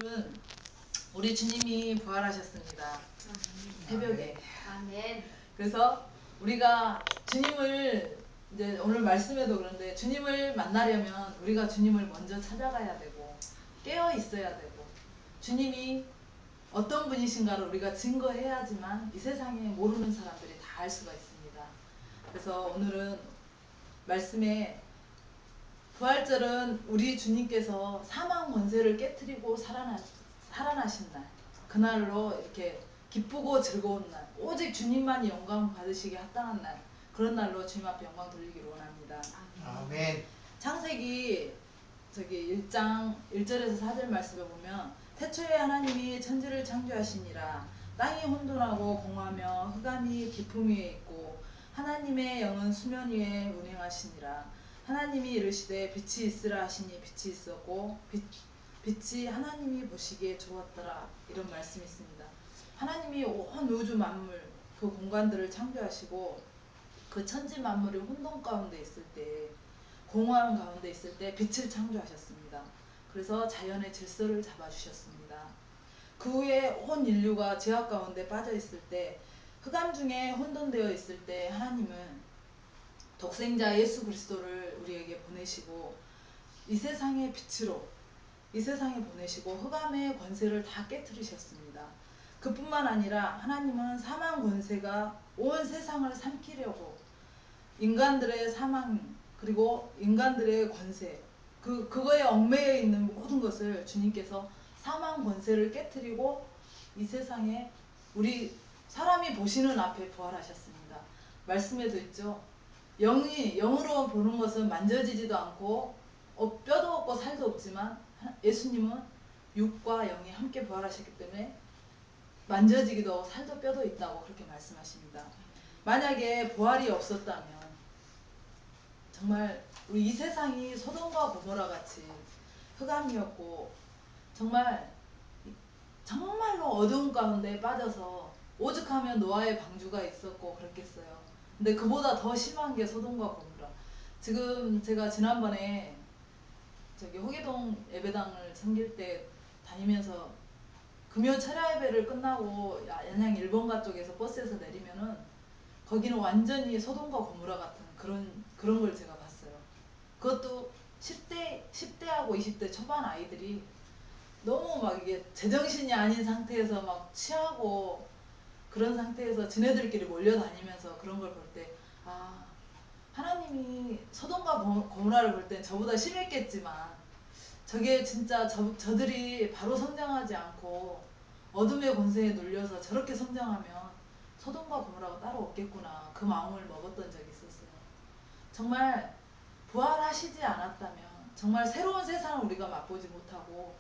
오늘은 우리 주님이 부활하셨습니다. 새벽에. 아멘. 그래서 우리가 주님을 이제 오늘 말씀에도 그런데 주님을 만나려면 우리가 주님을 먼저 찾아가야 되고 깨어 있어야 되고 주님이 어떤 분이신가를 우리가 증거해야지만 이 세상에 모르는 사람들이 다 알 수가 있습니다. 그래서 오늘은 말씀에 부활절은 우리 주님께서 사망 권세를 깨뜨리고 살아나신 날, 그날로 이렇게 기쁘고 즐거운 날, 오직 주님만이 영광 받으시기에 합당한 날, 그런 날로 주님 앞에 영광 돌리기를 원합니다. 아멘. 창세기 1장 1절에서 4절 말씀을 보면 태초에 하나님이 천지를 창조하시니라. 땅이 혼돈하고 공하며 흑암이 깊음 위에 있고 하나님의 영은 수면 위에 운행하시니라. 하나님이 이르시되 빛이 있으라 하시니 빛이 있었고 빛이 하나님이 보시기에 좋았더라. 이런 말씀이 있습니다. 하나님이 온 우주 만물 그 공간들을 창조하시고 그 천지 만물이 혼돈 가운데 있을 때 공허함 가운데 있을 때 빛을 창조하셨습니다. 그래서 자연의 질서를 잡아주셨습니다. 그 후에 온 인류가 죄악 가운데 빠져 있을 때 흑암 중에 혼돈되어 있을 때 하나님은 독생자 예수 그리스도를 우리에게 보내시고 이 세상의 빛으로 이 세상에 보내시고 흑암의 권세를 다 깨뜨리셨습니다. 그뿐만 아니라 하나님은 사망 권세가 온 세상을 삼키려고 인간들의 사망 그리고 인간들의 권세 그거에 얽매여 있는 모든 것을 주님께서 사망 권세를 깨뜨리고 이 세상에 우리 사람이 보시는 앞에 부활하셨습니다. 말씀에도 있죠. 영으로 보는 것은 만져지지도 않고 뼈도 없고 살도 없지만 예수님은 육과 영이 함께 부활하셨기 때문에 만져지기도 하고 살도 뼈도 있다고 그렇게 말씀하십니다. 만약에 부활이 없었다면 정말 우리 이 세상이 소돔과 고모라 같이 흑암이었고 정말로 어두운 가운데 빠져서 오죽하면 노아의 방주가 있었고 그랬겠어요. 근데 그보다 더 심한 게 소돔과 고모라. 지금 제가 지난번에 호계동 예배당을 섬길 때 다니면서 금요 철야 예배를 끝나고 양양 1번가 쪽에서 버스에서 내리면은 거기는 완전히 소돔과 고모라 같은 그런 걸 제가 봤어요. 그것도 10대하고 20대 초반 아이들이 너무 막 이게 제정신이 아닌 상태에서 막 취하고 그런 상태에서 지네들끼리 몰려다니면서 그런 걸 볼 때 아, 하나님이 소돔과 고모라를 볼 땐 저보다 심했겠지만 저게 진짜 저들이 바로 성장하지 않고 어둠의 권세에 눌려서 저렇게 성장하면 소돔과 고모라가 따로 없겠구나 그 마음을 먹었던 적이 있었어요. 정말 부활하시지 않았다면 정말 새로운 세상을 우리가 맛보지 못하고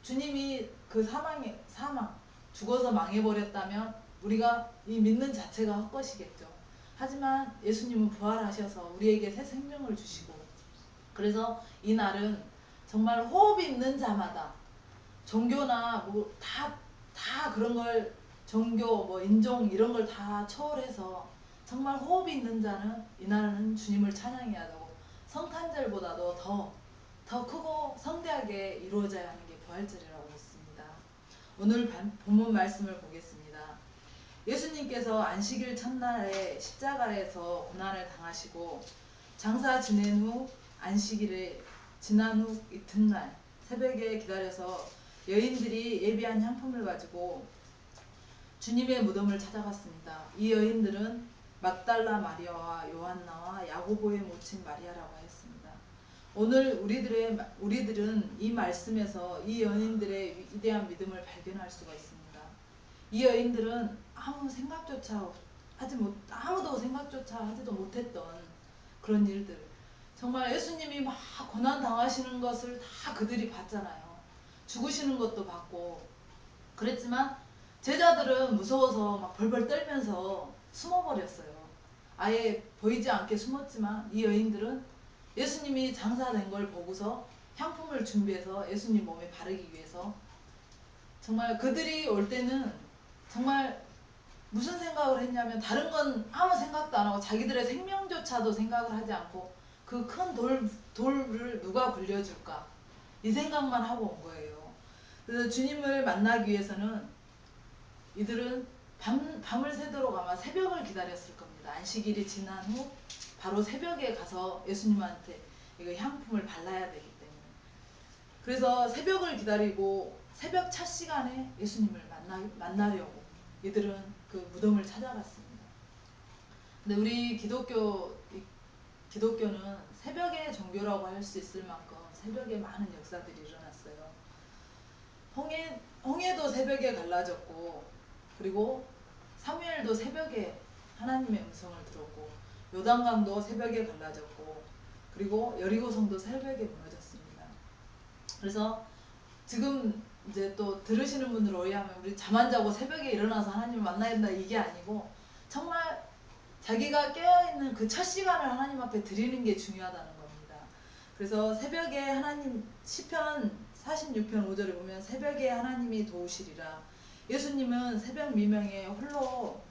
주님이 그 사망 죽어서 망해버렸다면 우리가 이 믿는 자체가 헛것이겠죠. 하지만 예수님은 부활하셔서 우리에게 새 생명을 주시고 그래서 이 날은 정말 호흡 있는 자마다 종교나 뭐 다 그런 걸 종교 뭐 인종 이런 걸 다 초월해서 정말 호흡 있는 자는 이날은 주님을 찬양해야 되고 성탄절보다도 더 크고 성대하게 이루어져야 하는 게 부활절이라고 믿습니다. 오늘 본문 말씀을 보겠습니다. 예수님께서 안식일 첫날에 십자가에서 고난을 당하시고 장사 지낸 후 안식일에 지난 후 이튿날 새벽에 기다려서 여인들이 예비한 향품을 가지고 주님의 무덤을 찾아갔습니다. 이 여인들은 막달라 마리아와 요한나와 야고보의 모친 마리아라고 했습니다. 오늘 우리들은 이 말씀에서 이 여인들의 위대한 믿음을 발견할 수가 있습니다. 이 여인들은 아무도 생각조차 하지도 못했던 그런 일들. 정말 예수님이 막 고난 당하시는 것을 다 그들이 봤잖아요. 죽으시는 것도 봤고 그랬지만 제자들은 무서워서 막 벌벌 떨면서 숨어버렸어요. 아예 보이지 않게 숨었지만 이 여인들은 예수님이 장사된 걸 보고서 향품을 준비해서 예수님 몸에 바르기 위해서 정말 그들이 올 때는 정말 무슨 생각을 했냐면 다른 건 아무 생각도 안 하고 자기들의 생명조차도 생각을 하지 않고 그 큰 돌을 누가 굴려줄까 이 생각만 하고 온 거예요. 그래서 주님을 만나기 위해서는 이들은 밤을 새도록 아마 새벽을 기다렸을 겁니다. 안식일이 지난 후 바로 새벽에 가서 예수님한테 이거 향품을 발라야 되기 때문에. 그래서 새벽을 기다리고 새벽 첫 시간에 예수님을 만나려고 이들은 그 무덤을 찾아갔습니다. 근데 우리 기독교는 새벽의 종교라고 할 수 있을 만큼 새벽에 많은 역사들이 일어났어요. 홍해도 새벽에 갈라졌고, 그리고 사무엘도 새벽에 하나님의 음성을 들었고, 요단강도 새벽에 갈라졌고, 그리고 여리고성도 새벽에 무너졌습니다. 그래서 지금 이제 또 들으시는 분들 오해하면 우리 잠 안 자고 새벽에 일어나서 하나님을 만나야 된다 이게 아니고, 정말 자기가 깨어있는 그 첫 시간을 하나님 앞에 드리는 게 중요하다는 겁니다. 그래서 새벽에 하나님, 시편 46편 5절에 보면 새벽에 하나님이 도우시리라. 예수님은 새벽 미명에 홀로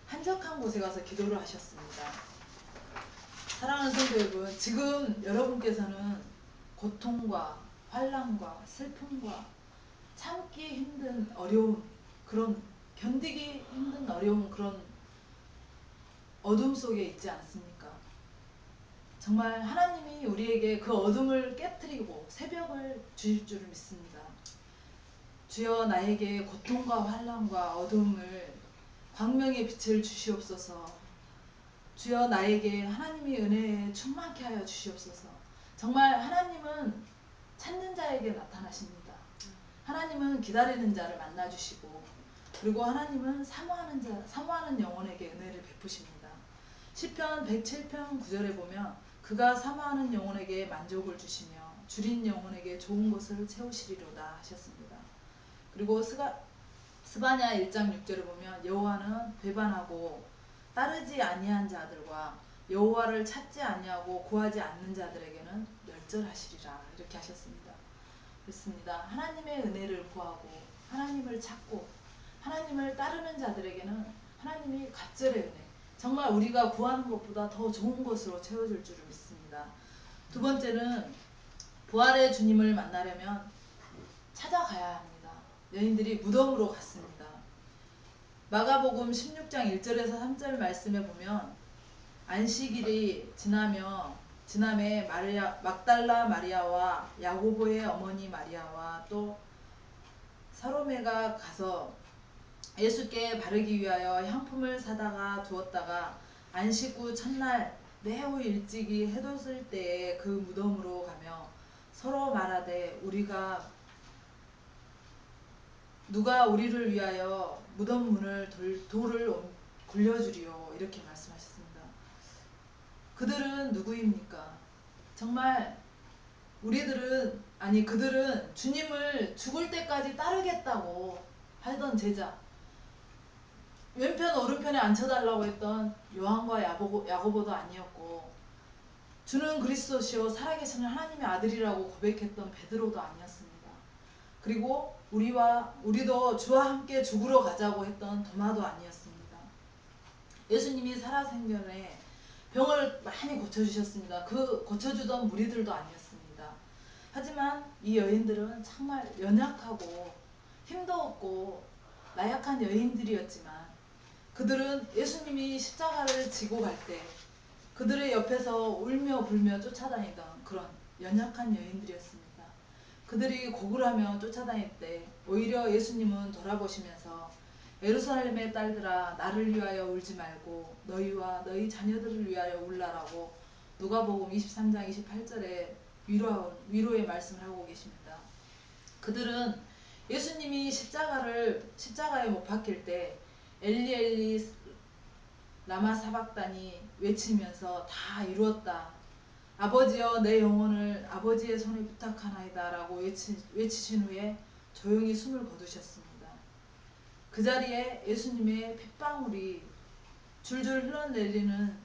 한적한 곳에 가서 기도를 하셨습니다. 사랑하는 성도 여러분, 지금 여러분께서는 고통과 환난과 슬픔과 참기 힘든 어려움, 그런 견디기 힘든 어려움, 그런 어둠 속에 있지 않습니까? 정말 하나님이 우리에게 그 어둠을 깨뜨리고 새벽을 주실 줄을 믿습니다. 주여 나에게 고통과 환난과 어둠을 광명의 빛을 주시옵소서. 주여 나에게 하나님의 은혜에 충만케 하여 주시옵소서. 정말 하나님은 찾는 자에게 나타나십니다. 하나님은 기다리는 자를 만나주시고, 그리고 하나님은 사모하는 영혼에게 은혜를 베푸십니다. 시편 107편 9절에 보면 그가 사모하는 영혼에게 만족을 주시며 줄인 영혼에게 좋은 것을 채우시리로다 하셨습니다. 그리고 스바냐 1장 6절에 보면 여호와는 배반하고 따르지 아니한 자들과 여호와를 찾지 아니하고 구하지 않는 자들에게는 멸절하시리라 이렇게 하셨습니다. 그렇습니다. 하나님의 은혜를 구하고 하나님을 찾고 하나님을 따르는 자들에게는 하나님이 갑절의 은혜, 정말 우리가 구하는 것보다 더 좋은 것으로 채워줄 줄을 믿습니다. 두 번째는 부활의 주님을 만나려면 찾아가야 합니다. 여인들이 무덤으로 갔습니다. 마가복음 16장 1절에서 3절 말씀에 보면 안식일이 지남에 막달라 마리아와 야고보의 어머니 마리아와 또 사로메가 가서 예수께 바르기 위하여 향품을 사다가 두었다가 안식 후 첫날 매우 일찍이 해돋을 때에 그 무덤으로 가며 서로 말하되 누가 우리를 위하여 무덤 문을 돌을 굴려주리요 이렇게 말씀하셨습니다. 그들은 누구입니까? 정말 그들은 주님을 죽을 때까지 따르겠다고 하던 제자, 왼편 오른편에 앉혀달라고 했던 요한과 야고보도 아니었고, 주는 그리스도시요 살아계시는 하나님의 아들이라고 고백했던 베드로도 아니었습니다. 그리고 우리도 주와 함께 죽으러 가자고 했던 도마도 아니었습니다. 예수님이 살아생전에 병을 많이 고쳐주셨습니다. 그 고쳐주던 무리들도 아니었습니다. 하지만 이 여인들은 정말 연약하고 힘도 없고 나약한 여인들이었지만 그들은 예수님이 십자가를 지고 갈 때 그들의 옆에서 울며 불며 쫓아다니던 그런 연약한 여인들이었습니다. 그들이 고굴하며 쫓아다닐 때 오히려 예수님은 돌아보시면서 예루살렘의 딸들아 나를 위하여 울지 말고 너희와 너희 자녀들을 위하여 울라라고 누가복음 23장 28절에 위로의 말씀을 하고 계십니다. 그들은 예수님이 십자가에 못 박힐 때 엘리 엘리 라마 사박다니 외치면서 다 이루었다. 아버지여 내 영혼을 아버지의 손에 부탁하나이다 라고 외치신 후에 조용히 숨을 거두셨습니다. 그 자리에 예수님의 핏방울이 줄줄 흘러내리는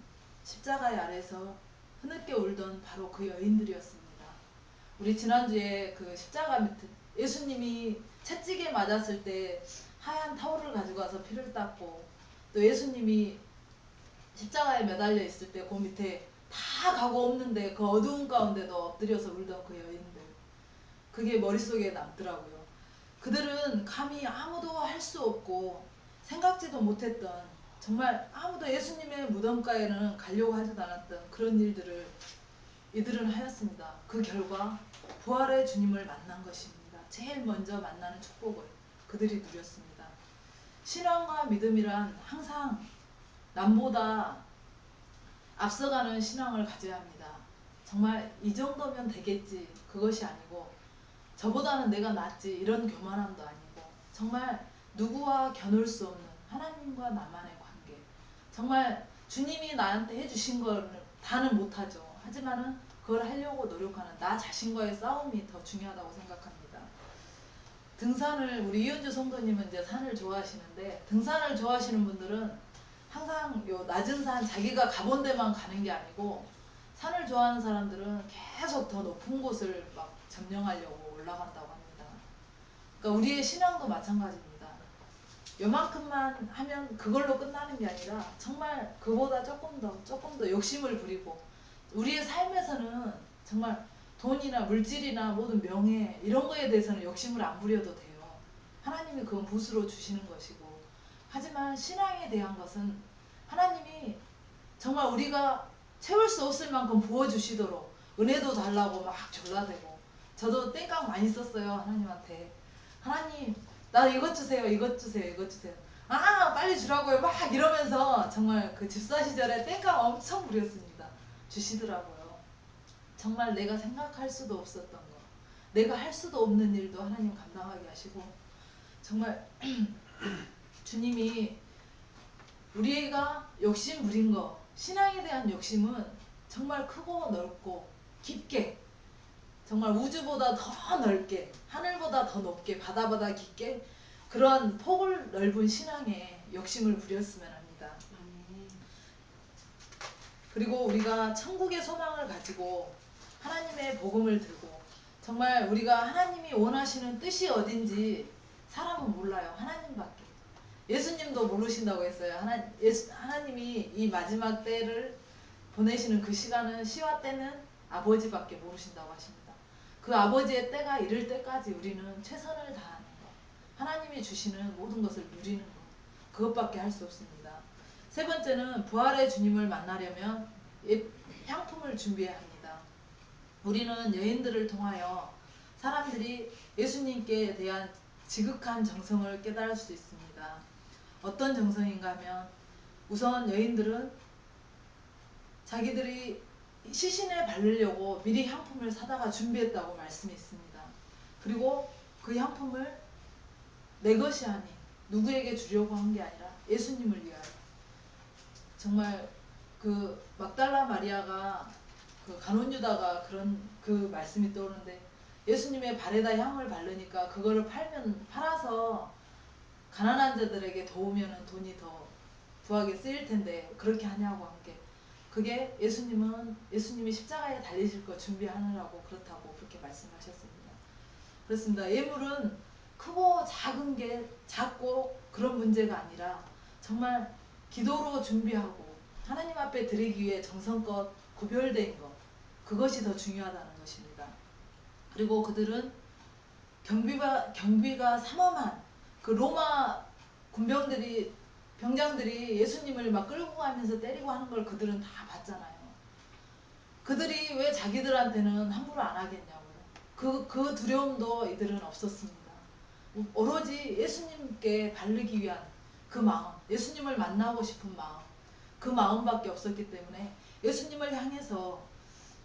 십자가의 아래서 흐느껴 울던 바로 그 여인들이었습니다. 우리 지난주에 그 십자가 밑에 예수님이 채찍에 맞았을 때 하얀 타올을 가져가서 피를 닦고, 또 예수님이 십자가에 매달려 있을 때 그 밑에 다 가고 없는데 그 어두운 가운데도 엎드려서 울던 그 여인들, 그게 머릿속에 남더라고요. 그들은 감히 아무도 할 수 없고 생각지도 못했던, 정말 아무도 예수님의 무덤가에는 가려고 하지도 않았던 그런 일들을 이들은 하였습니다. 그 결과 부활의 주님을 만난 것입니다. 제일 먼저 만나는 축복을 그들이 누렸습니다. 신앙과 믿음이란 항상 남보다 앞서가는 신앙을 가져야 합니다. 정말 이 정도면 되겠지, 그것이 아니고 저보다는 내가 낫지, 이런 교만함도 아니고 정말 누구와 겨눌 수 없는 하나님과 나만의 관계. 정말 주님이 나한테 해주신 거는 다는 못하죠. 하지만은 그걸 하려고 노력하는 나 자신과의 싸움이 더 중요하다고 생각합니다. 등산을, 우리 이은주 성도님은 이제 산을 좋아하시는데, 등산을 좋아하시는 분들은 항상 요 낮은 산, 자기가 가본 데만 가는 게 아니고 산을 좋아하는 사람들은 계속 더 높은 곳을 막 점령하려고 올라간다고 합니다. 그러니까 우리의 신앙도 마찬가지입니다. 요만큼만 하면 그걸로 끝나는 게 아니라 정말 그보다 조금 더 욕심을 부리고, 우리의 삶에서는 정말 돈이나 물질이나 모든 명예 이런 거에 대해서는 욕심을 안 부려도 돼요. 하나님이 그건 붓으로 주시는 것이고. 하지만 신앙에 대한 것은 하나님이 정말 우리가 채울 수 없을 만큼 부어주시도록 은혜도 달라고 막 졸라대고, 저도 땡깡 많이 썼어요. 하나님한테. 하나님 나 이것 주세요, 이것 주세요, 이것 주세요. 아 빨리 주라고요, 막 이러면서 정말 그 집사 시절에 땡깡 엄청 부렸습니다. 주시더라고요. 정말 내가 생각할 수도 없었던 거, 내가 할 수도 없는 일도 하나님 감당하게 하시고, 정말 주님이 우리가 욕심 부린 거, 신앙에 대한 욕심은 정말 크고 넓고 깊게, 정말 우주보다 더 넓게, 하늘보다 더 높게, 바다보다 깊게, 그런 폭을 넓은 신앙에 욕심을 부렸으면 합니다. 그리고 우리가 천국의 소망을 가지고 하나님의 복음을 들고, 정말 우리가 하나님이 원하시는 뜻이 어딘지 사람은 몰라요. 하나님밖에. 예수님도 모르신다고 했어요. 하나님이 이 마지막 때를 보내시는 그 시간은, 시와 때는 아버지밖에 모르신다고 하십니다. 그 아버지의 때가 이를 때까지 우리는 최선을 다하는 것, 하나님이 주시는 모든 것을 누리는 것, 그것밖에 할 수 없습니다. 세 번째는 부활의 주님을 만나려면 향품을 준비해야 합니다. 우리는 여인들을 통하여 사람들이 예수님께 대한 지극한 정성을 깨달을 수 있습니다. 어떤 정성인가 하면, 우선 여인들은 자기들이 시신에 바르려고 미리 향품을 사다가 준비했다고 말씀이 있습니다. 그리고 그 향품을 내 것이 아닌 누구에게 주려고 한 게 아니라 예수님을 위하여. 정말 그 막달라 마리아가, 그 간혼 유다가 그런 그 말씀이 떠오르는데, 예수님의 발에다 향을 바르니까 그거를 팔아서 가난한 자들에게 도우면 돈이 더 부하게 쓰일 텐데 그렇게 하냐고 한 게, 그게 예수님이 십자가에 달리실 거 준비하느라고 그렇다고 그렇게 말씀하셨습니다. 그렇습니다. 예물은 크고 작은 게, 작고 그런 문제가 아니라 정말 기도로 준비하고 하나님 앞에 드리기 위해 정성껏 구별된 것, 그것이 더 중요하다는 것입니다. 그리고 그들은 경비가 삼엄한 그 로마 병장들이 예수님을 막 끌고 가면서 때리고 하는 걸 그들은 다 봤잖아요. 그들이 왜 자기들한테는 함부로 안 하겠냐고요. 그 두려움도 이들은 없었습니다. 오로지 예수님께 바르기 위한 그 마음, 예수님을 만나고 싶은 마음, 그 마음밖에 없었기 때문에 예수님을 향해서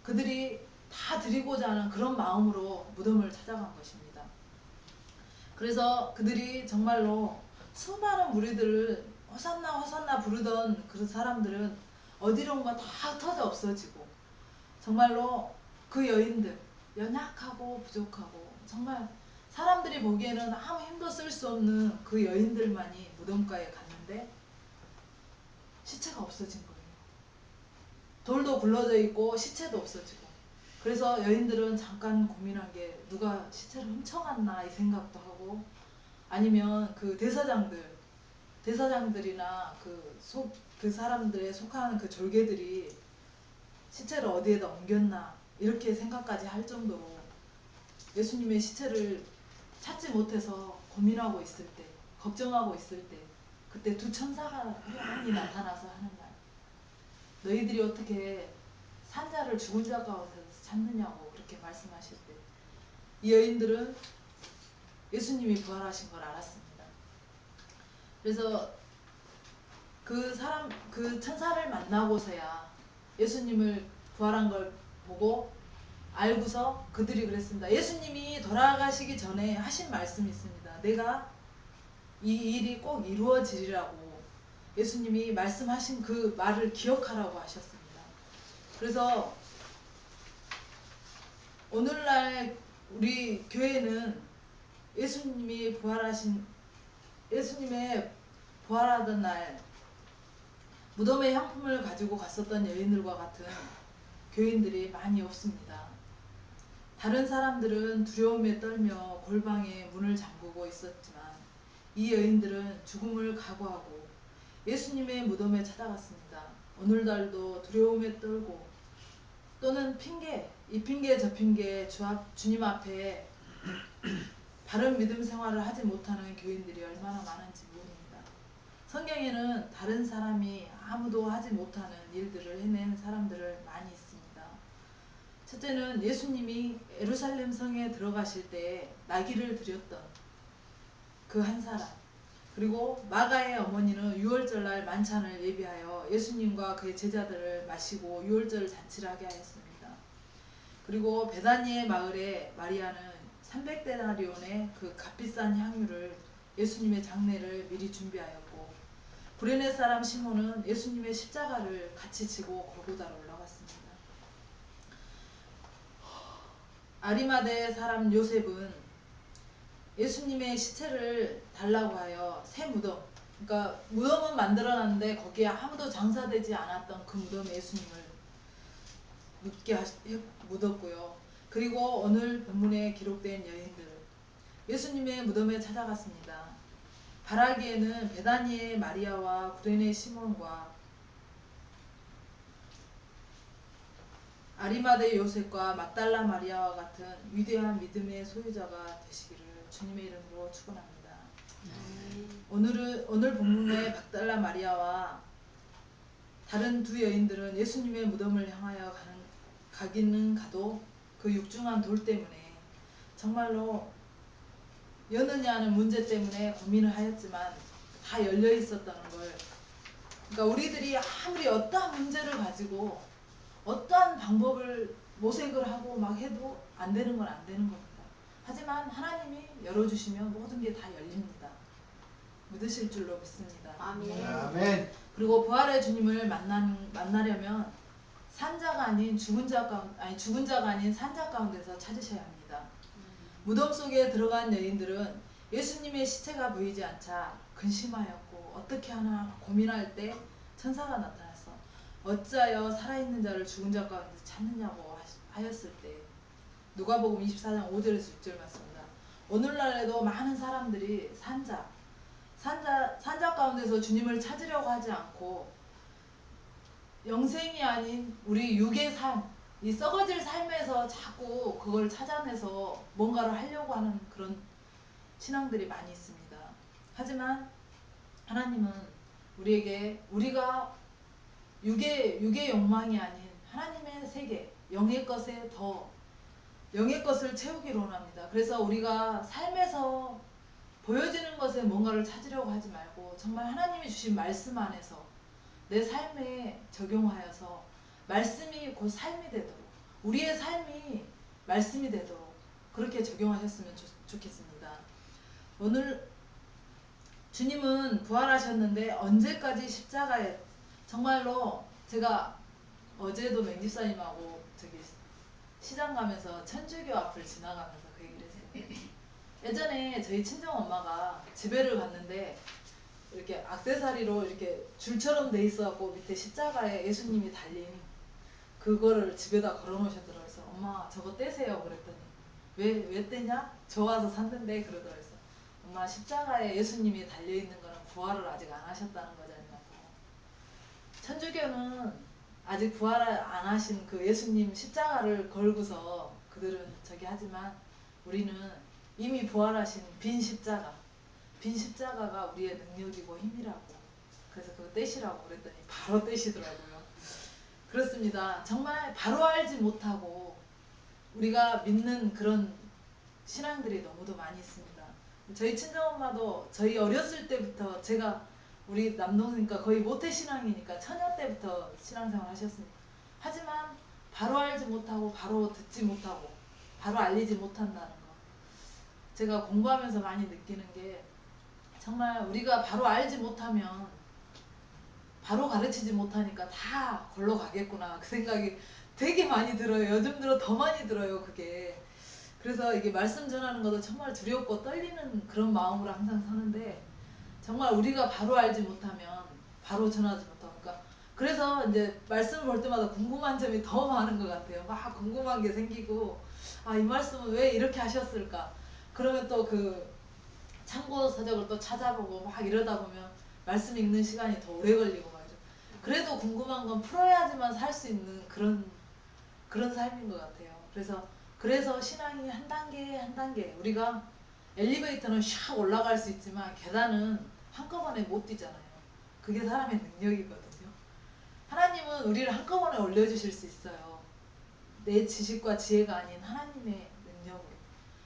그들이 다 드리고자 하는 그런 마음으로 무덤을 찾아간 것입니다. 그래서 그들이 정말로 수많은 무리들을 호산나 호산나 부르던 그 사람들은 어디론가 다 흩어져 없어지고, 정말로 그 여인들, 연약하고 부족하고 정말 사람들이 보기에는 아무 힘도 쓸 수 없는 그 여인들만이 무덤가에 갔는데 시체가 없어진 거예요. 돌도 굴러져 있고 시체도 없어지고. 그래서 여인들은 잠깐 고민한 게, 누가 시체를 훔쳐갔나 이 생각도 하고, 아니면 그 대사장들이나 그 사람들에 속하는 그 졸개들이 시체를 어디에다 옮겼나 이렇게 생각까지 할 정도로 예수님의 시체를 찾지 못해서 고민하고 있을 때, 걱정하고 있을 때, 그때 두 천사가 우연히 나타나서 하는 말, 너희들이 어떻게 산자를 죽은 자 가운데서 찾느냐고 그렇게 말씀하실 때, 이 여인들은 예수님이 부활하신 걸 알았습니다. 그래서 그 천사를 만나고서야 예수님을 부활한 걸 보고 알고서 그들이 그랬습니다. 예수님이 돌아가시기 전에 하신 말씀이 있습니다. 내가 이 일이 꼭 이루어지리라고 예수님이 말씀하신 그 말을 기억하라고 하셨습니다. 그래서 오늘날 우리 교회는 예수님이 부활하신 예수님의 부활하던 날 무덤의 향품을 가지고 갔었던 여인들과 같은 교인들이 많이 없습니다. 다른 사람들은 두려움에 떨며 골방에 문을 잠그고 있었지만 이 여인들은 죽음을 각오하고 예수님의 무덤에 찾아갔습니다. 오늘날도 두려움에 떨고 또는 이 핑계 저 핑계 주님 앞에 바른 믿음 생활을 하지 못하는 교인들이 얼마나 많은지 모릅니다. 성경에는 다른 사람이 아무도 하지 못하는 일들을 해낸 사람들을 많이 있습니다. 첫째는 예수님이 예루살렘 성에 들어가실 때 나귀를 드렸던 그 한 사람, 그리고 마가의 어머니는 유월절날 만찬을 예비하여 예수님과 그의 제자들을 마시고 유월절 잔치를 하게 하였습니다. 그리고 베다니의 마을의 마리아는 300데나리온의 그 값비싼 향유를 예수님의 장례를 미리 준비하였고, 구레네 사람 시몬은 예수님의 십자가를 같이 지고 골고다로 올라갔습니다. 아리마대 사람 요셉은 예수님의 시체를 달라고 하여 새 무덤, 그러니까 무덤은 만들어놨는데 거기에 아무도 장사되지 않았던 그 무덤에 예수님을 묻었고요. 그리고 오늘 본문에 기록된 여인들, 예수님의 무덤에 찾아갔습니다. 바라기에는 베다니의 마리아와 구레네 시몬과 아리마대 요셉과 막달라 마리아와 같은 위대한 믿음의 소유자가 되시기를 주님의 이름으로 축원합니다. 오늘 본문의 막달라 마리아와 다른 두 여인들은 예수님의 무덤을 향하여 가기는 가도 그 육중한 돌 때문에 정말로 여느냐는 문제 때문에 고민을 하였지만 다 열려 있었다는 걸, 그러니까 우리들이 아무리 어떠한 문제를 가지고 어떠한 방법을 모색을 하고 막 해도 안 되는 건 안 되는 겁니다. 하지만 하나님이 열어주시면 모든 게 다 열립니다. 믿으실 줄로 믿습니다. 아멘. 아멘. 그리고 부활의 주님을 만나려면 산자가 아닌 죽은 자가 아닌 산자 가운데서 찾으셔야 합니다. 무덤 속에 들어간 여인들은 예수님의 시체가 보이지 않자 근심하였고 어떻게 하나 고민할 때 천사가 나타나서 어찌하여 살아있는 자를 죽은 자 가운데서 찾느냐고 하였을 때, 누가복음 24장 5절에서 6절 말씀입니다. 오늘날에도 많은 사람들이 산자 가운데서 주님을 찾으려고 하지 않고 영생이 아닌 우리 육의 삶, 이 썩어질 삶에서 자꾸 그걸 찾아내서 뭔가를 하려고 하는 그런 신앙들이 많이 있습니다. 하지만 하나님은 우리에게 우리가 육의 욕망이 아닌 하나님의 세계, 영의 것을 채우기를 원합니다. 그래서 우리가 삶에서 보여지는 것에 뭔가를 찾으려고 하지 말고 정말 하나님이 주신 말씀 안에서 내 삶에 적용하여서 말씀이 곧 삶이 되도록, 우리의 삶이 말씀이 되도록 그렇게 적용하셨으면 좋겠습니다. 오늘 주님은 부활하셨는데 언제까지 십자가에, 정말로 제가 어제도 맹집사님하고 저기 시장 가면서 천주교 앞을 지나가면서 그 얘기를 했어요. 예전에 저희 친정엄마가 집회를 갔는데 이렇게 악세사리로 이렇게 줄처럼 돼 있어갖고 밑에 십자가에 예수님이 달린 그거를 집에다 걸어놓으셨더라고요. 그래서 엄마 저거 떼세요 그랬더니 왜 떼냐? 좋아서 샀는데 그러더라고요. 그래서 엄마 십자가에 예수님이 달려있는 거는 부활을 아직 안 하셨다는 거잖냐고. 천주교는 아직 부활 안 하신 그 예수님 십자가를 걸고서 그들은 저기 하지만 우리는 이미 부활하신 빈 십자가, 빈 십자가가 우리의 능력이고 힘이라고. 그래서 그거 떼시라고 그랬더니 바로 떼시더라고요. 그렇습니다. 정말 바로 알지 못하고 우리가 믿는 그런 신앙들이 너무도 많이 있습니다. 저희 친정엄마도 저희 어렸을 때부터, 제가 우리 남동생이니까 거의 모태신앙이니까 처녀 때부터 신앙생활 하셨습니다. 하지만 바로 알지 못하고 바로 듣지 못하고 바로 알리지 못한다는 거, 제가 공부하면서 많이 느끼는 게, 정말 우리가 바로 알지 못하면 바로 가르치지 못하니까 다 걸러 가겠구나, 그 생각이 되게 많이 들어요. 요즘 들어 더 많이 들어요, 그게. 그래서 이게 말씀 전하는 것도 정말 두렵고 떨리는 그런 마음으로 항상 사는데, 정말 우리가 바로 알지 못하면 바로 전하지 못하고, 그러니까 그래서 이제 말씀을 볼 때마다 궁금한 점이 더 많은 것 같아요. 막 궁금한 게 생기고, 아, 이 말씀은 왜 이렇게 하셨을까? 그러면 또 그 참고 서적을 또 찾아보고 막 이러다 보면 말씀 읽는 시간이 더 오래 걸리고 막 이래. 그래도 궁금한 건 풀어야지만 살 수 있는 그런 삶인 것 같아요. 그래서 신앙이 한 단계 한 단계, 우리가 엘리베이터는 샥 올라갈 수 있지만 계단은 한꺼번에 못 뛰잖아요. 그게 사람의 능력이거든요. 하나님은 우리를 한꺼번에 올려주실 수 있어요. 내 지식과 지혜가 아닌 하나님의 능력으로.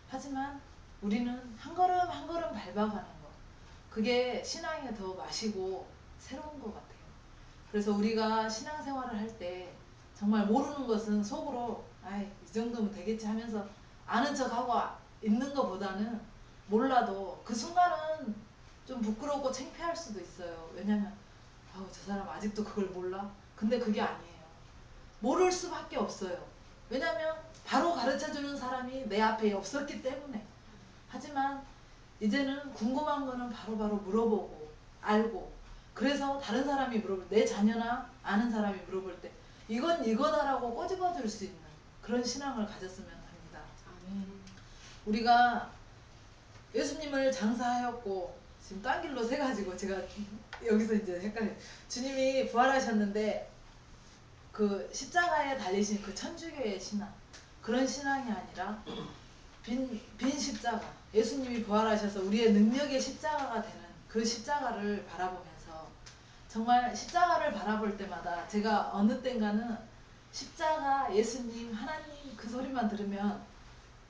하지만 우리는 한 걸음 한 걸음 밟아가는 거, 그게 신앙의 더 맛이고 새로운 것 같아요. 그래서 우리가 신앙생활을 할 때 정말 모르는 것은 속으로 아이 이 정도면 되겠지 하면서 아는 척하고 있는 것보다는, 몰라도 그 순간은 좀 부끄럽고 창피할 수도 있어요. 왜냐면 아우 저 사람 아직도 그걸 몰라? 근데 그게 아니에요. 모를 수밖에 없어요. 왜냐면 바로 가르쳐주는 사람이 내 앞에 없었기 때문에. 하지만 이제는 궁금한 거는 바로바로 물어보고 알고, 그래서 다른 사람이 물어볼 때, 내 자녀나 아는 사람이 물어볼 때 이건 이거다라고 꼬집어 줄 수 있는 그런 신앙을 가졌으면 합니다. 우리가 예수님을 장사하였고, 지금 딴 길로 새가지고 제가 여기서 이제 헷갈려. 주님이 부활하셨는데 그 십자가에 달리신 그 천주교의 신앙, 그런 신앙이 아니라 빈 십자가, 예수님이 부활하셔서 우리의 능력의 십자가가 되는 그 십자가를 바라보면서, 정말 십자가를 바라볼 때마다 제가 어느 땐가는 십자가, 예수님, 하나님 그 소리만 들으면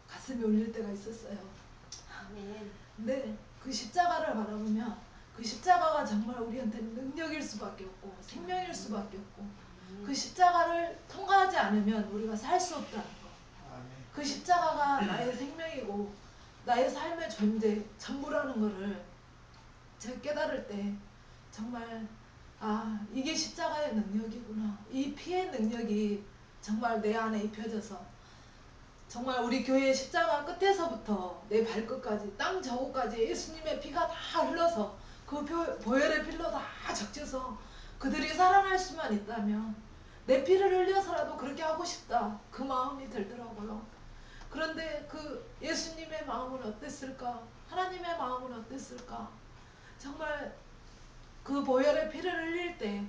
가슴이 울릴 때가 있었어요. 근데 그 십자가를 바라보면 그 십자가가 정말 우리한테 능력일 수밖에 없고 생명일 수밖에 없고, 그 십자가를 통과하지 않으면 우리가 살 수 없다는 거. 그 십자가가 나의 생명이고 나의 삶의 존재 전부라는 거를 제가 깨달을 때, 정말 아 이게 십자가의 능력이구나, 이 피의 능력이 정말 내 안에 입혀져서, 정말 우리 교회 십자가 끝에서부터 내 발끝까지 땅 저고까지 예수님의 피가 다 흘러서 그 보혈의 필로 다 적셔서 그들이 살아날 수만 있다면 내 피를 흘려서라도 그렇게 하고 싶다, 그 마음이 들더라고요. 그런데 그 예수님의 마음은 어땠을까? 하나님의 마음은 어땠을까? 정말 그 보혈의 피를 흘릴 때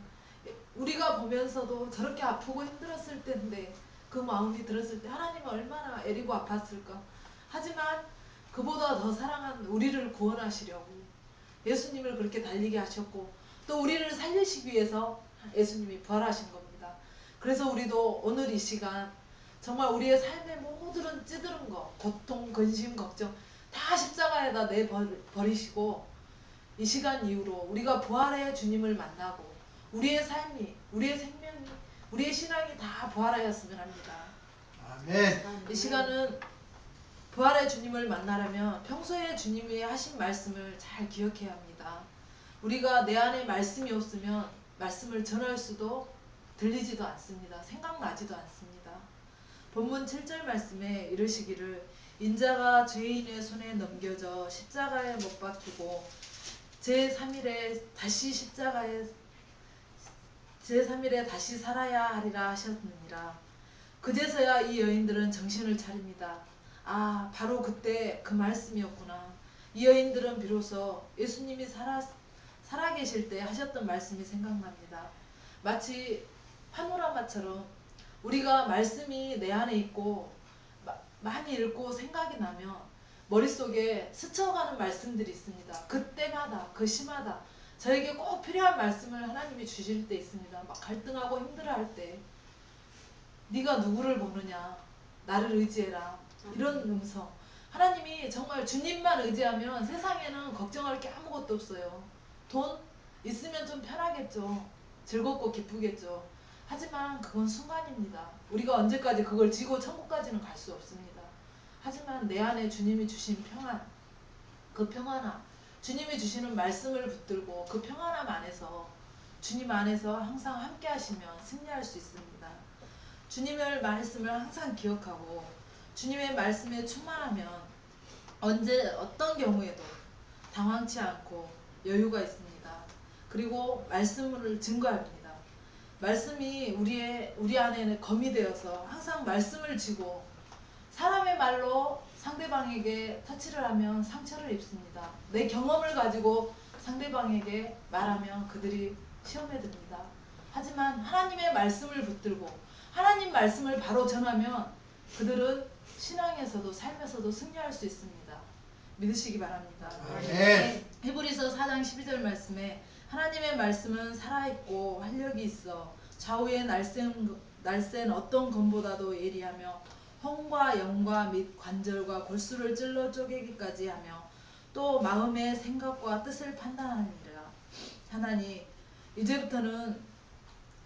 우리가 보면서도 저렇게 아프고 힘들었을 텐데, 그 마음이 들었을 때 하나님은 얼마나 애리고 아팠을까? 하지만 그보다 더 사랑한 우리를 구원하시려고 예수님을 그렇게 달리게 하셨고, 또 우리를 살리시기 위해서 예수님이 부활하신 겁니다. 그래서 우리도 오늘 이 시간 정말 우리의 삶의 모든 찌들은 거, 고통, 근심, 걱정 다 십자가에다 내버리시고, 이 시간 이후로 우리가 부활의 주님을 만나고 우리의 삶이, 우리의 생명이, 우리의 신앙이 다 부활하였으면 합니다. 아멘. 이 시간은 부활의 주님을 만나려면 평소에 주님이 하신 말씀을 잘 기억해야 합니다. 우리가 내 안에 말씀이 없으면 말씀을 전할 수도, 들리지도 않습니다. 생각나지도 않습니다. 본문 7절 말씀에 이르시기를 인자가 죄인의 손에 넘겨져 십자가에 못 박히고 제3일에 다시 살아야 하리라 하셨느니라. 그제서야 이 여인들은 정신을 차립니다. 아, 바로 그때 그 말씀이었구나. 이 여인들은 비로소 예수님이 살아계실 때 하셨던 말씀이 생각납니다. 마치 파노라마처럼 우리가 말씀이 내 안에 있고 많이 읽고 생각이 나면 머릿속에 스쳐가는 말씀들이 있습니다. 그때마다 그 시마다 저에게 꼭 필요한 말씀을 하나님이 주실 때 있습니다. 막 갈등하고 힘들어할 때 네가 누구를 보느냐, 나를 의지해라, 이런 음성. 하나님이 정말 주님만 의지하면 세상에는 걱정할 게 아무것도 없어요. 돈 있으면 좀 편하겠죠. 즐겁고 기쁘겠죠. 하지만 그건 순간입니다. 우리가 언제까지 그걸 지고 천국까지는 갈 수 없습니다. 하지만 내 안에 주님이 주신 평안, 그 평안함, 주님이 주시는 말씀을 붙들고 그 평안함 안에서 주님 안에서 항상 함께 하시면 승리할 수 있습니다. 주님의 말씀을 항상 기억하고 주님의 말씀에 충만하면 언제 어떤 경우에도 당황치 않고 여유가 있습니다. 그리고 말씀을 증거합니다. 말씀이 우리 안에는 검이 되어서 항상 말씀을 쥐고 사람의 말로 상대방에게 터치를 하면 상처를 입습니다. 내 경험을 가지고 상대방에게 말하면 그들이 시험에 듭니다. 하지만 하나님의 말씀을 붙들고 하나님 말씀을 바로 전하면 그들은 신앙에서도 삶에서도 승리할 수 있습니다. 믿으시기 바랍니다. 아멘. 히브리서 4장 12절 말씀에 하나님의 말씀은 살아있고 활력이 있어 좌우의 날쌘 어떤 검보다도 예리하며 혼과 영과 및 관절과 골수를 찔러 쪼개기까지 하며 또 마음의 생각과 뜻을 판단하느니라. 하나님, 이제부터는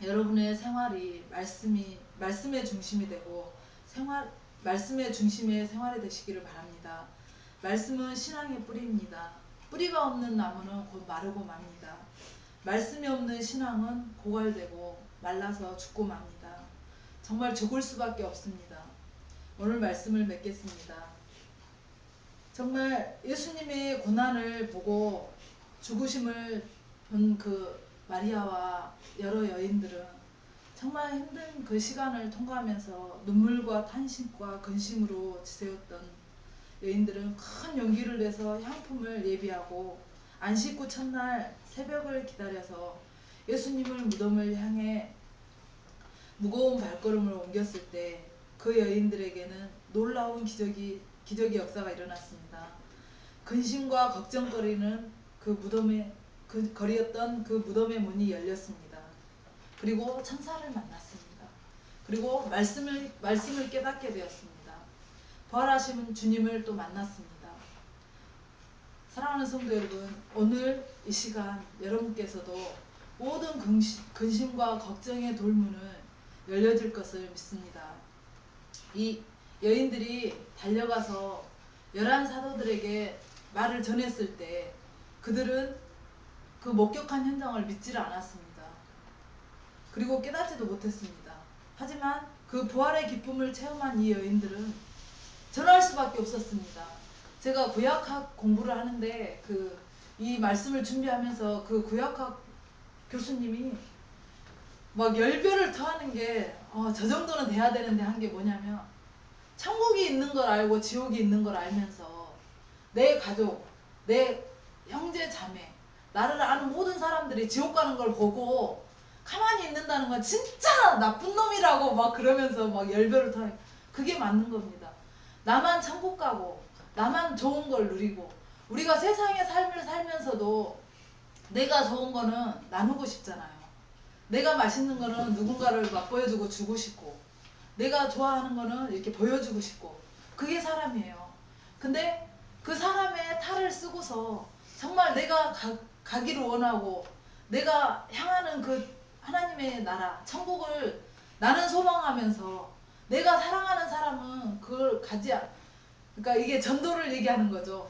여러분의 생활이 말씀의 중심이 되고 말씀의 중심의 생활이 되시기를 바랍니다. 말씀은 신앙의 뿌리입니다. 뿌리가 없는 나무는 곧 마르고 맙니다. 말씀이 없는 신앙은 고갈되고 말라서 죽고 맙니다. 정말 죽을 수밖에 없습니다. 오늘 말씀을 맺겠습니다. 정말 예수님의 고난을 보고 죽으심을 본 그 마리아와 여러 여인들은 정말 힘든 그 시간을 통과하면서 눈물과 탄식과 근심으로 지새웠던 여인들은 큰 용기를 내서 향품을 예비하고 안식 후 첫날 새벽을 기다려서 예수님을 무덤을 향해 무거운 발걸음을 옮겼을 때 그 여인들에게는 놀라운 기적의 역사가 일어났습니다. 근심과 걱정거리는 그 무덤의 거리였던 그 무덤의 문이 열렸습니다. 그리고 천사를 만났습니다. 그리고 말씀을 깨닫게 되었습니다. 부활하신 주님을 또 만났습니다. 사랑하는 성도 여러분, 오늘 이 시간 여러분께서도 모든 근심과 걱정의 돌문은 열려질 것을 믿습니다. 이 여인들이 달려가서 11 사도들에게 말을 전했을 때 그들은 그 목격한 현장을 믿지를 않았습니다. 그리고 깨닫지도 못했습니다. 하지만 그 부활의 기쁨을 체험한 이 여인들은 전할 수밖에 없었습니다. 제가 구약학 공부를 하는데 이 말씀을 준비하면서 그 구약학 교수님이 막 열변을 토하는 게 저 정도는 돼야 되는데 한 게 뭐냐면 천국이 있는 걸 알고 지옥이 있는 걸 알면서 내 가족, 내 형제 자매, 나를 아는 모든 사람들이 지옥 가는 걸 보고 가만히 있는다는 건 진짜 나쁜 놈이라고 막 그러면서 막 열변을 토해. 그게 맞는 겁니다. 나만 천국 가고 나만 좋은 걸 누리고 우리가 세상의 삶을 살면서도 내가 좋은 거는 나누고 싶잖아요. 내가 맛있는 거는 누군가를 맛보여주고 주고 싶고 내가 좋아하는 거는 이렇게 보여주고 싶고 그게 사람이에요. 근데 그 사람의 탈을 쓰고서 정말 내가 가기를 원하고 내가 향하는 그 하나님의 나라 천국을 나는 소망하면서 내가 사랑하는 사람은 그걸 그러니까 이게 전도를 얘기하는 거죠.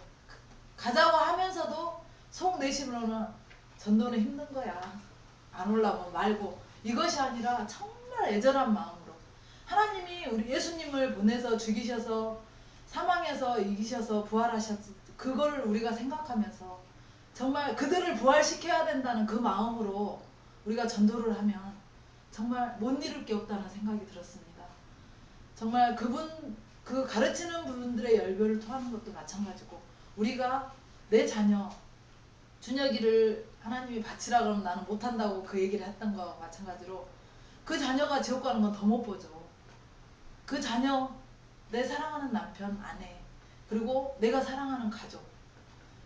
가자고 하면서도 속 내심으로는 전도는 힘든 거야. 안 올라오면 말고 이것이 아니라 정말 애절한 마음으로 하나님이 우리 예수님을 보내서 죽이셔서 사망해서 이기셔서 부활하셨 그거를 우리가 생각하면서 정말 그들을 부활시켜야 된다는 그 마음으로 우리가 전도를 하면 정말 못 이룰 게 없다는 생각이 들었습니다. 정말 그 가르치는 분들의 열변을 토하는 것도 마찬가지고 우리가 내 자녀 준혁이를 하나님이 바치라 그러면 나는 못한다고 그 얘기를 했던 거와 마찬가지로 그 자녀가 지옥 가는 건 더 못 보죠. 그 자녀, 내 사랑하는 남편, 아내 그리고 내가 사랑하는 가족,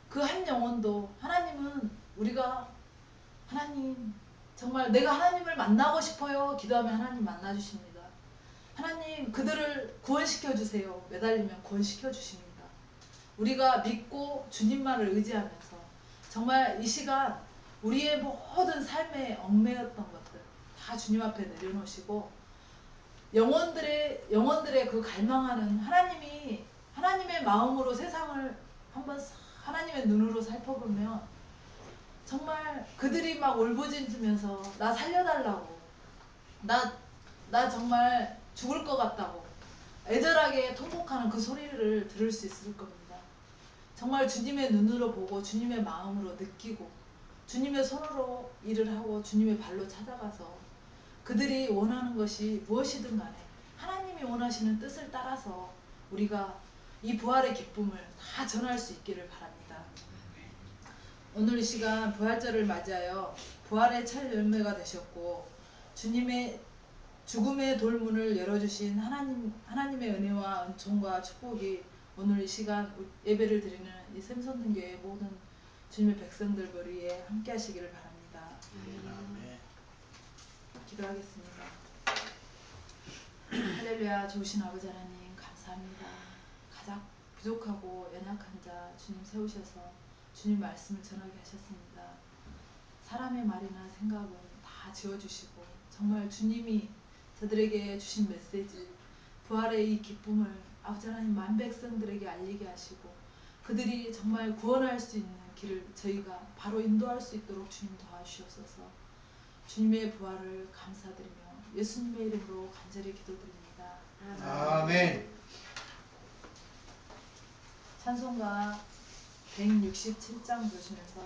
그 한 영혼도 하나님은 우리가 하나님 정말 내가 하나님을 만나고 싶어요 기도하면 하나님 만나주십니다. 하나님 그들을 구원시켜 주세요 매달리면 구원시켜 주십니다. 우리가 믿고 주님만을 의지하면서 정말 이 시간 우리의 모든 삶에 얽매였던 것들 다 주님 앞에 내려놓으시고 영혼들의 그 갈망하는 하나님의 마음으로 세상을 한번 하나님의 눈으로 살펴보면 정말 그들이 막 울부짖으면서 나 살려달라고 나 정말 죽을 것 같다고 애절하게 통곡하는 그 소리를 들을 수 있을 겁니다. 정말 주님의 눈으로 보고 주님의 마음으로 느끼고 주님의 손으로 일을 하고 주님의 발로 찾아가서 그들이 원하는 것이 무엇이든 간에 하나님이 원하시는 뜻을 따라서 우리가 이 부활의 기쁨을 다 전할 수 있기를 바랍니다. 오늘 이 시간 부활절을 맞이하여 부활의 첫 열매가 되셨고 주님의 죽음의 돌문을 열어주신 하나님의 은혜와 은총과 축복이 오늘 이 시간 예배를 드리는 이 샘선등교의 모든 주님의 백성들 머리에 함께 하시기를 바랍니다. 기도하겠습니다. 할렐루야. 좋으신 아버지 하나님 감사합니다. 가장 부족하고 연약한 자 주님 세우셔서 주님 말씀을 전하게 하셨습니다. 사람의 말이나 생각은 다 지워주시고 정말 주님이 저들에게 주신 메시지 부활의 이 기쁨을 아버지 하나님 만 백성들에게 알리게 하시고 그들이 정말 구원할 수 있는 길을 저희가 바로 인도할 수 있도록 주님 도와주시옵소서. 주님의 부활을 감사드리며 예수님의 이름으로 간절히 기도드립니다. 아멘. 찬송가 167장 보시면서